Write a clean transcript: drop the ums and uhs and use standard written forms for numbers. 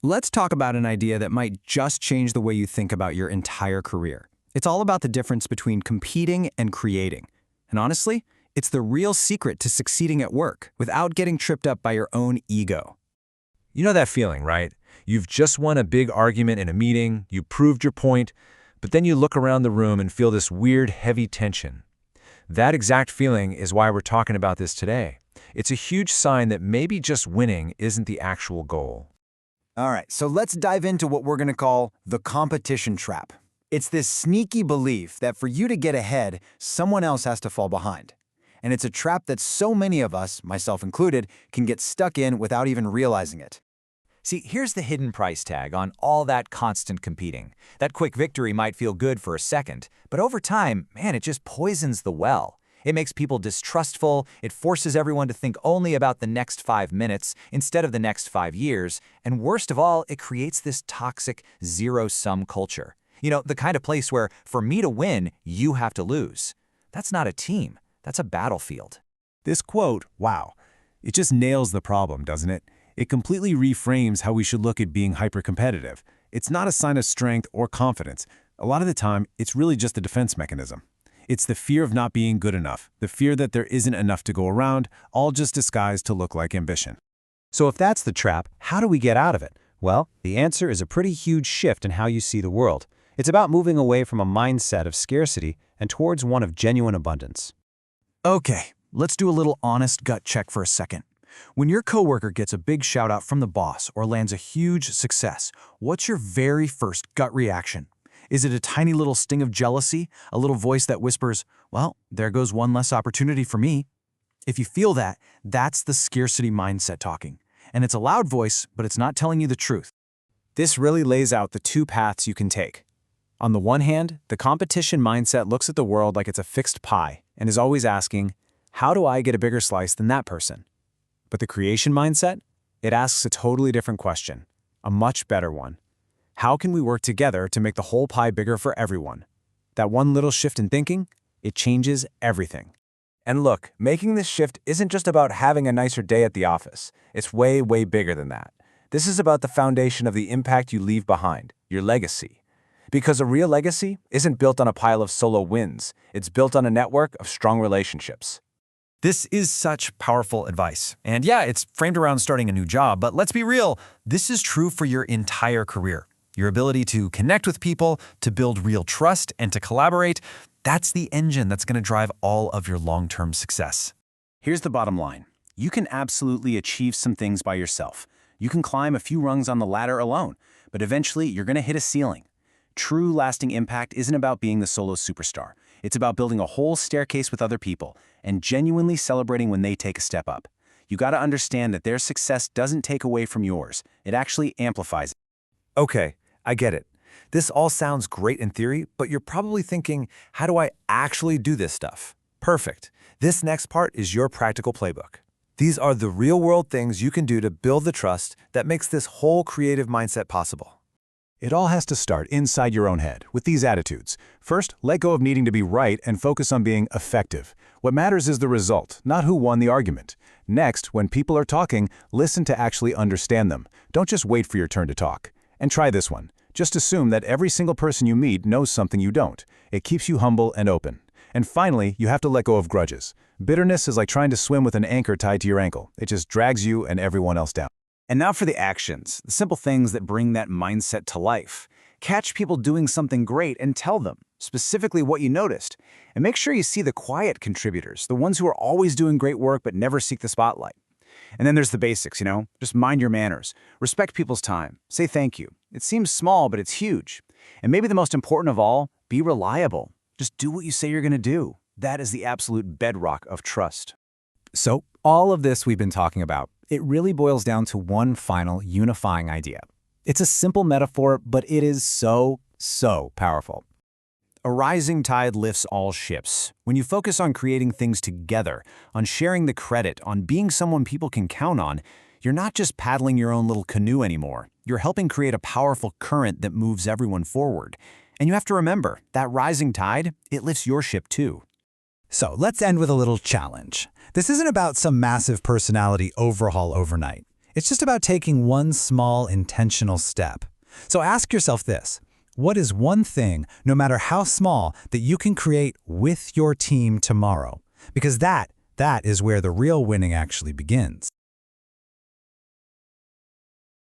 Let's talk about an idea that might just change the way you think about your entire career. It's all about the difference between competing and creating. And honestly, it's the real secret to succeeding at work without getting tripped up by your own ego. You know that feeling, right? You've just won a big argument in a meeting, you proved your point, but then you look around the room and feel this weird, heavy tension. That exact feeling is why we're talking about this today. It's a huge sign that maybe just winning isn't the actual goal. All right, so let's dive into what we're going to call the competition trap. It's this sneaky belief that for you to get ahead, someone else has to fall behind. And it's a trap that so many of us, myself included, can get stuck in without even realizing it. See, here's the hidden price tag on all that constant competing. That quick victory might feel good for a second, but over time, man, it just poisons the well. It makes people distrustful, it forces everyone to think only about the next 5 minutes instead of the next 5 years, and worst of all, it creates this toxic zero-sum culture. You know, the kind of place where, for me to win, you have to lose. That's not a team, that's a battlefield. This quote, wow, it just nails the problem, doesn't it? It completely reframes how we should look at being hyper-competitive. It's not a sign of strength or confidence. A lot of the time, it's really just a defense mechanism. It's the fear of not being good enough, the fear that there isn't enough to go around, all just disguised to look like ambition. So if that's the trap, how do we get out of it? Well, the answer is a pretty huge shift in how you see the world. It's about moving away from a mindset of scarcity and towards one of genuine abundance. Okay, let's do a little honest gut check for a second. When your coworker gets a big shout out from the boss or lands a huge success, what's your very first gut reaction? Is it a tiny little sting of jealousy, a little voice that whispers, well, there goes one less opportunity for me? If you feel that, that's the scarcity mindset talking. And it's a loud voice, but it's not telling you the truth. This really lays out the two paths you can take. On the one hand, the competition mindset looks at the world like it's a fixed pie and is always asking, how do I get a bigger slice than that person? But the creation mindset, it asks a totally different question, a much better one. How can we work together to make the whole pie bigger for everyone? That one little shift in thinking, it changes everything. And look, making this shift isn't just about having a nicer day at the office. It's way, way bigger than that. This is about the foundation of the impact you leave behind, your legacy. Because a real legacy isn't built on a pile of solo wins. It's built on a network of strong relationships. This is such powerful advice. And yeah, it's framed around starting a new job, but let's be real, this is true for your entire career. Your ability to connect with people, to build real trust, and to collaborate, that's the engine that's going to drive all of your long-term success. Here's the bottom line. You can absolutely achieve some things by yourself. You can climb a few rungs on the ladder alone, but eventually you're going to hit a ceiling. True lasting impact isn't about being the solo superstar. It's about building a whole staircase with other people and genuinely celebrating when they take a step up. You got to understand that their success doesn't take away from yours. It actually amplifies it. Okay, I get it. This all sounds great in theory, but you're probably thinking, how do I actually do this stuff? Perfect. This next part is your practical playbook. These are the real-world things you can do to build the trust that makes this whole creative mindset possible. It all has to start inside your own head with these attitudes. First, let go of needing to be right and focus on being effective. What matters is the result, not who won the argument. Next, when people are talking, listen to actually understand them. Don't just wait for your turn to talk. And try this one. Just assume that every single person you meet knows something you don't. It keeps you humble and open. And finally, you have to let go of grudges. Bitterness is like trying to swim with an anchor tied to your ankle. It just drags you and everyone else down. And now for the actions, the simple things that bring that mindset to life. Catch people doing something great and tell them specifically what you noticed. And make sure you see the quiet contributors, the ones who are always doing great work but never seek the spotlight. And then there's the basics, just mind your manners, respect people's time, say thank you. It seems small, but it's huge. And maybe the most important of all, be reliable. Just do what you say you're going to do. That is the absolute bedrock of trust. So, all of this we've been talking about, it really boils down to one final unifying idea. It's a simple metaphor, but it is so powerful. A rising tide lifts all ships. When you focus on creating things together, on sharing the credit, on being someone people can count on, you're not just paddling your own little canoe anymore. You're helping create a powerful current that moves everyone forward. And you have to remember, that rising tide, it lifts your ship too. So let's end with a little challenge. This isn't about some massive personality overhaul overnight. It's just about taking one small, intentional step. So ask yourself this: what is one thing, no matter how small, that you can create with your team tomorrow? Because that is where the real winning actually begins.